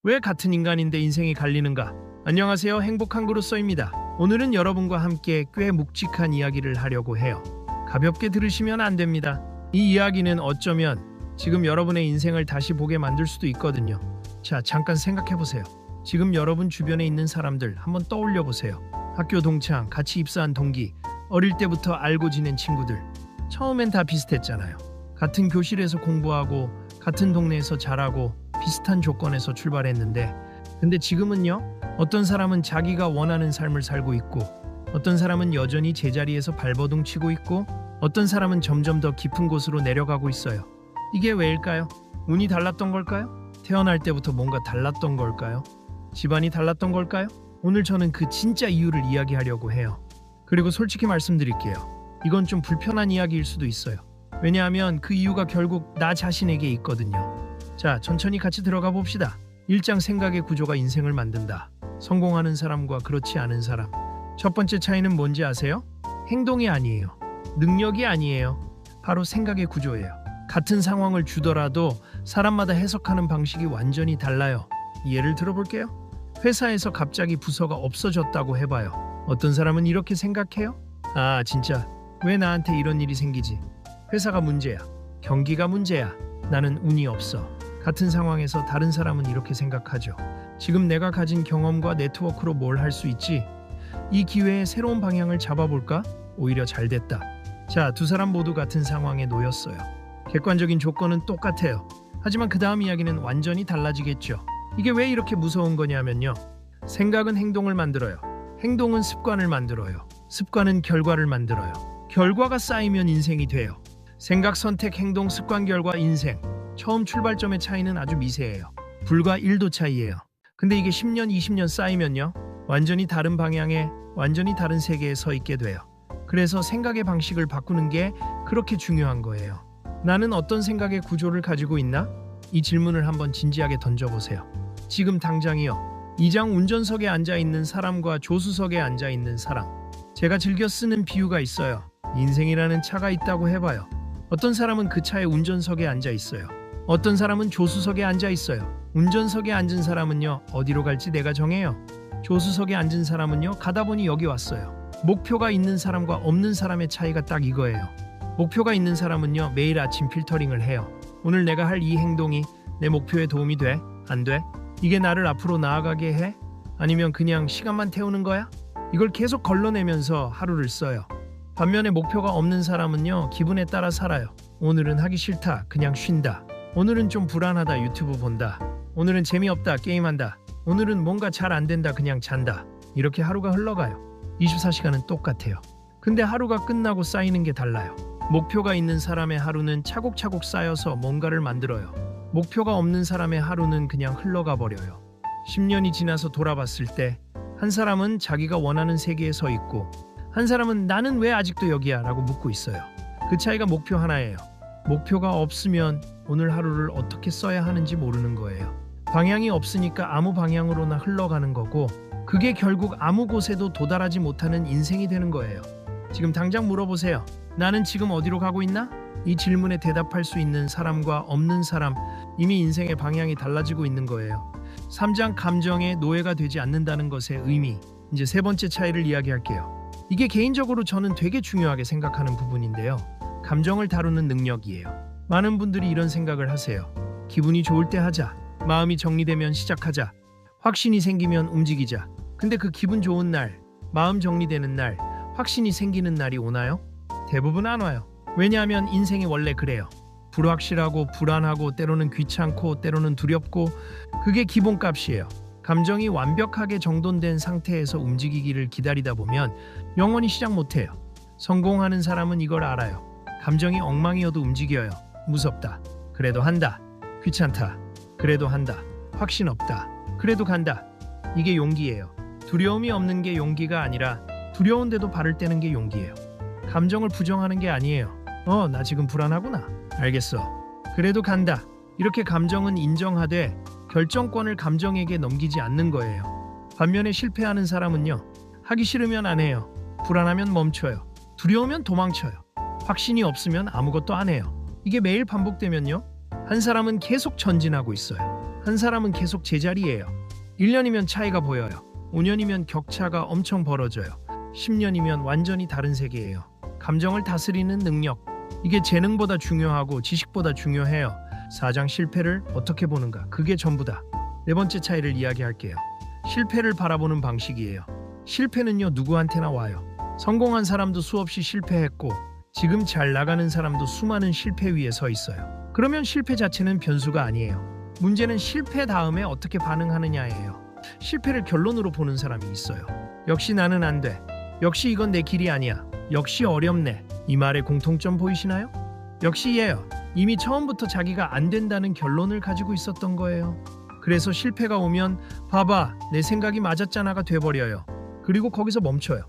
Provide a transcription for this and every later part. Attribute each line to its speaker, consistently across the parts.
Speaker 1: 왜 같은 인간인데 인생이 갈리는가? 안녕하세요. 행복한 그로서입니다. 오늘은 여러분과 함께 꽤 묵직한 이야기를 하려고 해요. 가볍게 들으시면 안 됩니다. 이 이야기는 어쩌면 지금 여러분의 인생을 다시 보게 만들 수도 있거든요. 자, 잠깐 생각해 보세요. 지금 여러분 주변에 있는 사람들 한번 떠올려 보세요. 학교 동창, 같이 입사한 동기, 어릴 때부터 알고 지낸 친구들. 처음엔 다 비슷했잖아요. 같은 교실에서 공부하고 같은 동네에서 자라고 비슷한 조건에서 출발했는데, 근데 지금은요? 어떤 사람은 자기가 원하는 삶을 살고 있고, 어떤 사람은 여전히 제자리에서 발버둥 치고 있고, 어떤 사람은 점점 더 깊은 곳으로 내려가고 있어요. 이게 왜일까요? 운이 달랐던 걸까요? 태어날 때부터 뭔가 달랐던 걸까요? 집안이 달랐던 걸까요? 오늘 저는 그 진짜 이유를 이야기하려고 해요. 그리고 솔직히 말씀드릴게요. 이건 좀 불편한 이야기일 수도 있어요. 왜냐하면 그 이유가 결국 나 자신에게 있거든요. 자, 천천히 같이 들어가 봅시다. 1장 생각의 구조가 인생을 만든다. 성공하는 사람과 그렇지 않은 사람. 첫 번째 차이는 뭔지 아세요? 행동이 아니에요. 능력이 아니에요. 바로 생각의 구조예요. 같은 상황을 주더라도 사람마다 해석하는 방식이 완전히 달라요. 예를 들어볼게요. 회사에서 갑자기 부서가 없어졌다고 해봐요. 어떤 사람은 이렇게 생각해요? 아, 진짜 왜 나한테 이런 일이 생기지? 회사가 문제야. 경기가 문제야. 나는 운이 없어. 같은 상황에서 다른 사람은 이렇게 생각하죠. 지금 내가 가진 경험과 네트워크로 뭘 할 수 있지? 이 기회에 새로운 방향을 잡아볼까? 오히려 잘 됐다. 자, 두 사람 모두 같은 상황에 놓였어요. 객관적인 조건은 똑같아요. 하지만 그 다음 이야기는 완전히 달라지겠죠. 이게 왜 이렇게 무서운 거냐면요. 생각은 행동을 만들어요. 행동은 습관을 만들어요. 습관은 결과를 만들어요. 결과가 쌓이면 인생이 돼요. 생각, 선택, 행동, 습관, 결과, 인생. 처음 출발점의 차이는 아주 미세해요. 불과 1도 차이예요. 근데 이게 10년, 20년 쌓이면요. 완전히 다른 방향에, 완전히 다른 세계에 서 있게 돼요. 그래서 생각의 방식을 바꾸는 게 그렇게 중요한 거예요. 나는 어떤 생각의 구조를 가지고 있나? 이 질문을 한번 진지하게 던져보세요. 지금 당장이요. 2장 운전석에 앉아있는 사람과 조수석에 앉아있는 사람. 제가 즐겨 쓰는 비유가 있어요. 인생이라는 차가 있다고 해봐요. 어떤 사람은 그 차의 운전석에 앉아 있어요. 어떤 사람은 조수석에 앉아 있어요. 운전석에 앉은 사람은요, 어디로 갈지 내가 정해요. 조수석에 앉은 사람은요, 가다 보니 여기 왔어요. 목표가 있는 사람과 없는 사람의 차이가 딱 이거예요. 목표가 있는 사람은요, 매일 아침 필터링을 해요. 오늘 내가 할 이 행동이 내 목표에 도움이 돼? 안 돼? 이게 나를 앞으로 나아가게 해? 아니면 그냥 시간만 태우는 거야? 이걸 계속 걸러내면서 하루를 써요. 반면에 목표가 없는 사람은요, 기분에 따라 살아요. 오늘은 하기 싫다, 그냥 쉰다. 오늘은 좀 불안하다, 유튜브 본다. 오늘은 재미없다, 게임한다. 오늘은 뭔가 잘 안 된다, 그냥 잔다. 이렇게 하루가 흘러가요. 24시간은 똑같아요. 근데 하루가 끝나고 쌓이는 게 달라요. 목표가 있는 사람의 하루는 차곡차곡 쌓여서 뭔가를 만들어요. 목표가 없는 사람의 하루는 그냥 흘러가 버려요. 10년이 지나서 돌아봤을 때 한 사람은 자기가 원하는 세계에 서 있고, 한 사람은 나는 왜 아직도 여기야? 라고 묻고 있어요. 그 차이가 목표 하나예요. 목표가 없으면 오늘 하루를 어떻게 써야 하는지 모르는 거예요. 방향이 없으니까 아무 방향으로나 흘러가는 거고, 그게 결국 아무 곳에도 도달하지 못하는 인생이 되는 거예요. 지금 당장 물어보세요. 나는 지금 어디로 가고 있나? 이 질문에 대답할 수 있는 사람과 없는 사람, 이미 인생의 방향이 달라지고 있는 거예요. 3장 감정의 노예가 되지 않는다는 것의 의미. 이제 세 번째 차이를 이야기할게요. 이게 개인적으로 저는 되게 중요하게 생각하는 부분인데요. 감정을 다루는 능력이에요. 많은 분들이 이런 생각을 하세요. 기분이 좋을 때 하자. 마음이 정리되면 시작하자. 확신이 생기면 움직이자. 근데 그 기분 좋은 날, 마음 정리되는 날, 확신이 생기는 날이 오나요? 대부분 안 와요. 왜냐하면 인생이 원래 그래요. 불확실하고 불안하고 때로는 귀찮고 때로는 두렵고, 그게 기본값이에요. 감정이 완벽하게 정돈된 상태에서 움직이기를 기다리다 보면 영원히 시작 못해요. 성공하는 사람은 이걸 알아요. 감정이 엉망이어도 움직여요. 무섭다. 그래도 한다. 귀찮다. 그래도 한다. 확신 없다. 그래도 간다. 이게 용기예요. 두려움이 없는 게 용기가 아니라 두려운데도 발을 떼는 게 용기예요. 감정을 부정하는 게 아니에요. 나 지금 불안하구나. 알겠어. 그래도 간다. 이렇게 감정은 인정하되 결정권을 감정에게 넘기지 않는 거예요. 반면에 실패하는 사람은요. 하기 싫으면 안 해요. 불안하면 멈춰요. 두려우면 도망쳐요. 확신이 없으면 아무것도 안 해요. 이게 매일 반복되면요. 한 사람은 계속 전진하고 있어요. 한 사람은 계속 제자리예요. 1년이면 차이가 보여요. 5년이면 격차가 엄청 벌어져요. 10년이면 완전히 다른 세계예요. 감정을 다스리는 능력. 이게 재능보다 중요하고 지식보다 중요해요. 사장 실패를 어떻게 보는가? 그게 전부다. 네 번째 차이를 이야기할게요. 실패를 바라보는 방식이에요. 실패는요, 누구한테나 와요. 성공한 사람도 수없이 실패했고 지금 잘 나가는 사람도 수많은 실패 위에 서 있어요. 그러면 실패 자체는 변수가 아니에요. 문제는 실패 다음에 어떻게 반응하느냐예요. 실패를 결론으로 보는 사람이 있어요. 역시 나는 안 돼. 역시 이건 내 길이 아니야. 역시 어렵네. 이 말에 공통점 보이시나요? 역시 얘요. 이미 처음부터 자기가 안 된다는 결론을 가지고 있었던 거예요. 그래서 실패가 오면 봐봐, 내 생각이 맞았잖아가 돼버려요. 그리고 거기서 멈춰요.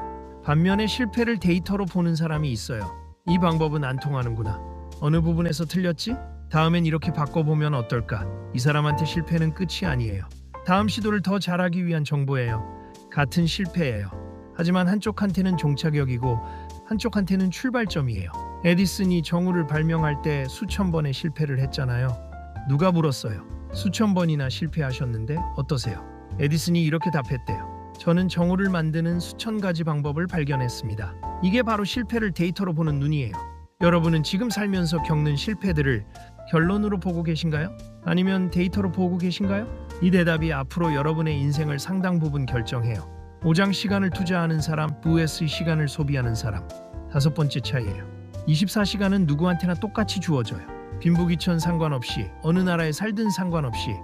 Speaker 1: 반면에 실패를 데이터로 보는 사람이 있어요. 이 방법은 안 통하는구나. 어느 부분에서 틀렸지? 다음엔 이렇게 바꿔보면 어떨까? 이 사람한테 실패는 끝이 아니에요. 다음 시도를 더 잘하기 위한 정보예요. 같은 실패예요. 하지만 한쪽한테는 종착역이고 한쪽한테는 출발점이에요. 에디슨이 정우를 발명할 때 수천 번의 실패를 했잖아요. 누가 물었어요? 수천 번이나 실패하셨는데 어떠세요? 에디슨이 이렇게 답했대요. 저는 정우를 만드는 수천 가지 방법을 발견했습니다. 이게 바로 실패를 데이터로 보는 눈이에요. 여러분은 지금 살면서 겪는 실패들을 결론으로 보고 계신가요? 아니면 데이터로 보고 계신가요? 이 대답이 앞으로 여러분의 인생을 상당 부분 결정해요. 5장 시간을 투자하는 사람 vs 시간을 소비하는 사람. 다섯 번째 차이예요. 24시간은 누구한테나 똑같이 주어져요. 빈부귀천 상관없이 어느 나라에 살든 상관없이.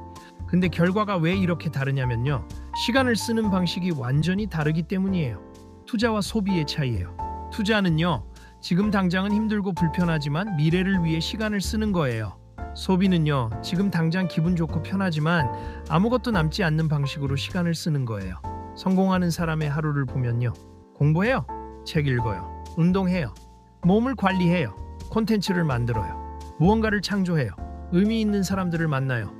Speaker 1: 근데 결과가 왜 이렇게 다르냐면요. 시간을 쓰는 방식이 완전히 다르기 때문이에요. 투자와 소비의 차이예요. 투자는요. 지금 당장은 힘들고 불편하지만 미래를 위해 시간을 쓰는 거예요. 소비는요. 지금 당장 기분 좋고 편하지만 아무것도 남지 않는 방식으로 시간을 쓰는 거예요. 성공하는 사람의 하루를 보면요. 공부해요. 책 읽어요. 운동해요. 몸을 관리해요. 콘텐츠를 만들어요. 무언가를 창조해요. 의미 있는 사람들을 만나요.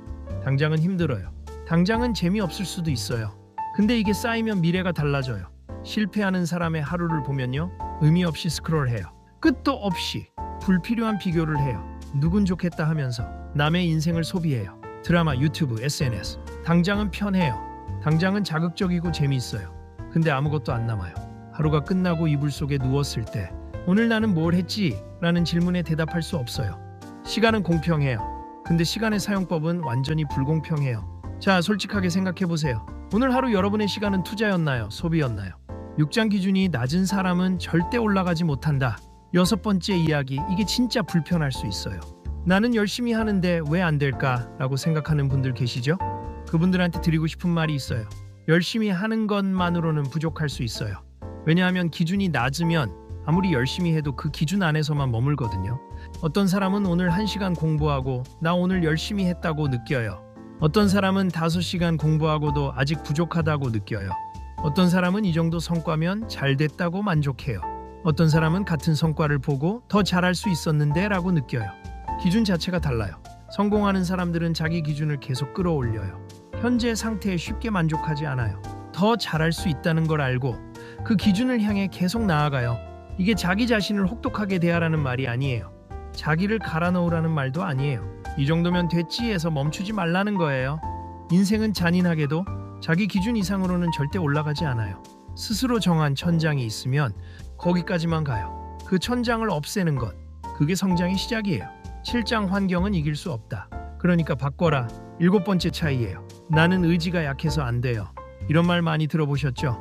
Speaker 1: 당장은 힘들어요. 당장은 재미없을 수도 있어요. 근데 이게 쌓이면 미래가 달라져요. 실패하는 사람의 하루를 보면요. 의미 없이 스크롤해요. 끝도 없이 불필요한 비교를 해요. 누군 좋겠다 하면서 남의 인생을 소비해요. 드라마, 유튜브, SNS. 당장은 편해요. 당장은 자극적이고 재미있어요. 근데 아무것도 안 남아요. 하루가 끝나고 이불 속에 누웠을 때 오늘 나는 뭘 했지? 라는 질문에 대답할 수 없어요. 시간은 공평해요. 근데 시간의 사용법은 완전히 불공평해요. 자, 솔직하게 생각해보세요. 오늘 하루 여러분의 시간은 투자였나요? 소비였나요? 6장 기준이 낮은 사람은 절대 올라가지 못한다. 여섯 번째 이야기, 이게 진짜 불편할 수 있어요. 나는 열심히 하는데 왜 안 될까? 라고 생각하는 분들 계시죠? 그분들한테 드리고 싶은 말이 있어요. 열심히 하는 것만으로는 부족할 수 있어요. 왜냐하면 기준이 낮으면 아무리 열심히 해도 그 기준 안에서만 머물거든요. 어떤 사람은 오늘 1시간 공부하고 나 오늘 열심히 했다고 느껴요. 어떤 사람은 5시간 공부하고도 아직 부족하다고 느껴요. 어떤 사람은 이 정도 성과면 잘 됐다고 만족해요. 어떤 사람은 같은 성과를 보고 더 잘할 수 있었는데 라고 느껴요. 기준 자체가 달라요. 성공하는 사람들은 자기 기준을 계속 끌어올려요. 현재 상태에 쉽게 만족하지 않아요. 더 잘할 수 있다는 걸 알고 그 기준을 향해 계속 나아가요. 이게 자기 자신을 혹독하게 대하라는 말이 아니에요. 자기를 갈아넣으라는 말도 아니에요. 이 정도면 됐지 해서 멈추지 말라는 거예요. 인생은 잔인하게도 자기 기준 이상으로는 절대 올라가지 않아요. 스스로 정한 천장이 있으면 거기까지만 가요. 그 천장을 없애는 것, 그게 성장의 시작이에요. 7장 환경은 이길 수 없다. 그러니까 바꿔라. 7번째 차이예요. 나는 의지가 약해서 안 돼요. 이런 말 많이 들어보셨죠?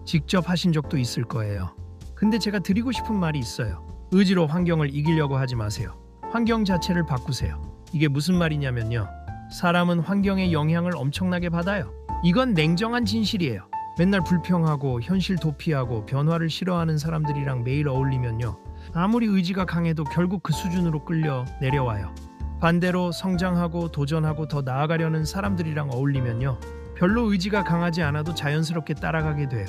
Speaker 1: 직접 하신 적도 있을 거예요. 근데 제가 드리고 싶은 말이 있어요. 의지로 환경을 이기려고 하지 마세요. 환경 자체를 바꾸세요. 이게 무슨 말이냐면요. 사람은 환경의 영향을 엄청나게 받아요. 이건 냉정한 진실이에요. 맨날 불평하고 현실 도피하고 변화를 싫어하는 사람들이랑 매일 어울리면요. 아무리 의지가 강해도 결국 그 수준으로 끌려 내려와요. 반대로 성장하고 도전하고 더 나아가려는 사람들이랑 어울리면요. 별로 의지가 강하지 않아도 자연스럽게 따라가게 돼요.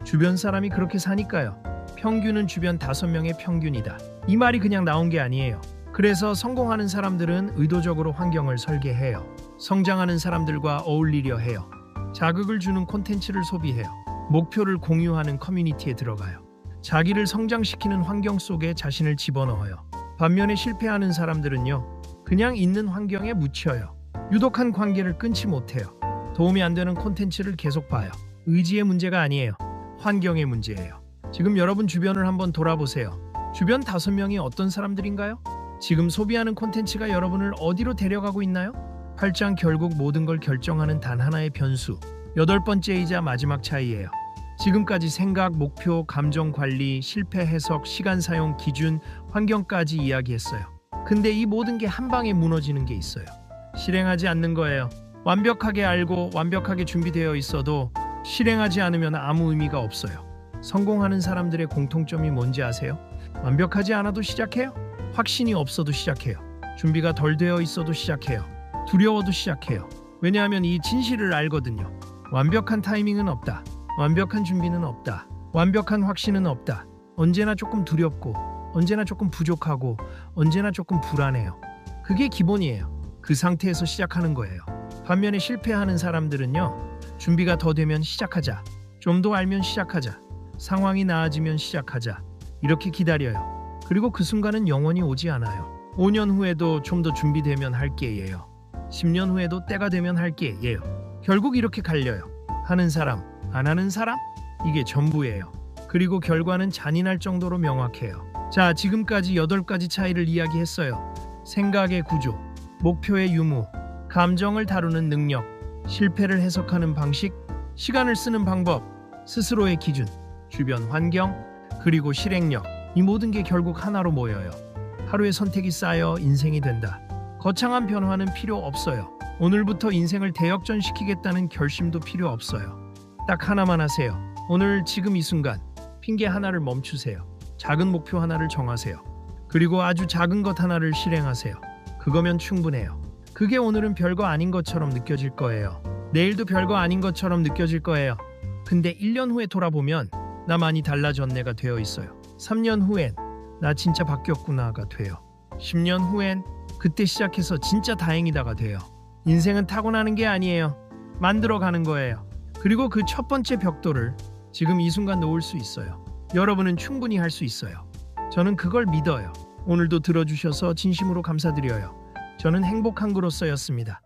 Speaker 1: 주변 사람이 그렇게 사니까요. 평균은 주변 5명의 평균이다. 이 말이 그냥 나온 게 아니에요. 그래서 성공하는 사람들은 의도적으로 환경을 설계해요. 성장하는 사람들과 어울리려 해요. 자극을 주는 콘텐츠를 소비해요. 목표를 공유하는 커뮤니티에 들어가요. 자기를 성장시키는 환경 속에 자신을 집어넣어요. 반면에 실패하는 사람들은요. 그냥 있는 환경에 묻혀요. 유독한 관계를 끊지 못해요. 도움이 안 되는 콘텐츠를 계속 봐요. 의지의 문제가 아니에요. 환경의 문제예요. 지금 여러분 주변을 한번 돌아보세요. 주변 5명이 어떤 사람들인가요? 지금 소비하는 콘텐츠가 여러분을 어디로 데려가고 있나요? 8장 결국 모든 걸 결정하는 단 하나의 변수. 8번째이자 마지막 차이예요. 지금까지 생각, 목표, 감정 관리, 실패 해석, 시간 사용 기준, 환경까지 이야기했어요. 근데 이 모든 게 한 방에 무너지는 게 있어요. 실행하지 않는 거예요. 완벽하게 알고 완벽하게 준비되어 있어도 실행하지 않으면 아무 의미가 없어요. 성공하는 사람들의 공통점이 뭔지 아세요? 완벽하지 않아도 시작해요. 확신이 없어도 시작해요. 준비가 덜 되어 있어도 시작해요. 두려워도 시작해요. 왜냐하면 이 진실을 알거든요. 완벽한 타이밍은 없다. 완벽한 준비는 없다. 완벽한 확신은 없다. 언제나 조금 두렵고, 언제나 조금 부족하고, 언제나 조금 불안해요. 그게 기본이에요. 그 상태에서 시작하는 거예요. 반면에 실패하는 사람들은요, 준비가 더 되면 시작하자. 좀 더 알면 시작하자. 상황이 나아지면 시작하자. 이렇게 기다려요. 그리고 그 순간은 영원히 오지 않아요. 5년 후에도 좀 더 준비되면 할게예요. 10년 후에도 때가 되면 할게예요. 결국 이렇게 갈려요. 하는 사람, 안 하는 사람? 이게 전부예요. 그리고 결과는 잔인할 정도로 명확해요. 자, 지금까지 8가지 차이를 이야기했어요. 생각의 구조, 목표의 유무, 감정을 다루는 능력, 실패를 해석하는 방식, 시간을 쓰는 방법, 스스로의 기준, 주변 환경, 그리고 실행력. 이 모든 게 결국 하나로 모여요. 하루의 선택이 쌓여 인생이 된다. 거창한 변화는 필요 없어요. 오늘부터 인생을 대역전시키겠다는 결심도 필요 없어요. 딱 하나만 하세요. 오늘 지금 이 순간 핑계 하나를 멈추세요. 작은 목표 하나를 정하세요. 그리고 아주 작은 것 하나를 실행하세요. 그거면 충분해요. 그게 오늘은 별거 아닌 것처럼 느껴질 거예요. 내일도 별거 아닌 것처럼 느껴질 거예요. 근데 1년 후에 돌아보면 나 많이 달라졌네가 되어 있어요. 3년 후엔 나 진짜 바뀌었구나가 돼요. 10년 후엔 그때 시작해서 진짜 다행이다가 돼요. 인생은 타고나는 게 아니에요. 만들어가는 거예요. 그리고 그 첫 번째 벽돌을 지금 이 순간 놓을 수 있어요. 여러분은 충분히 할 수 있어요. 저는 그걸 믿어요. 오늘도 들어주셔서 진심으로 감사드려요. 저는 행복한 그로서였습니다.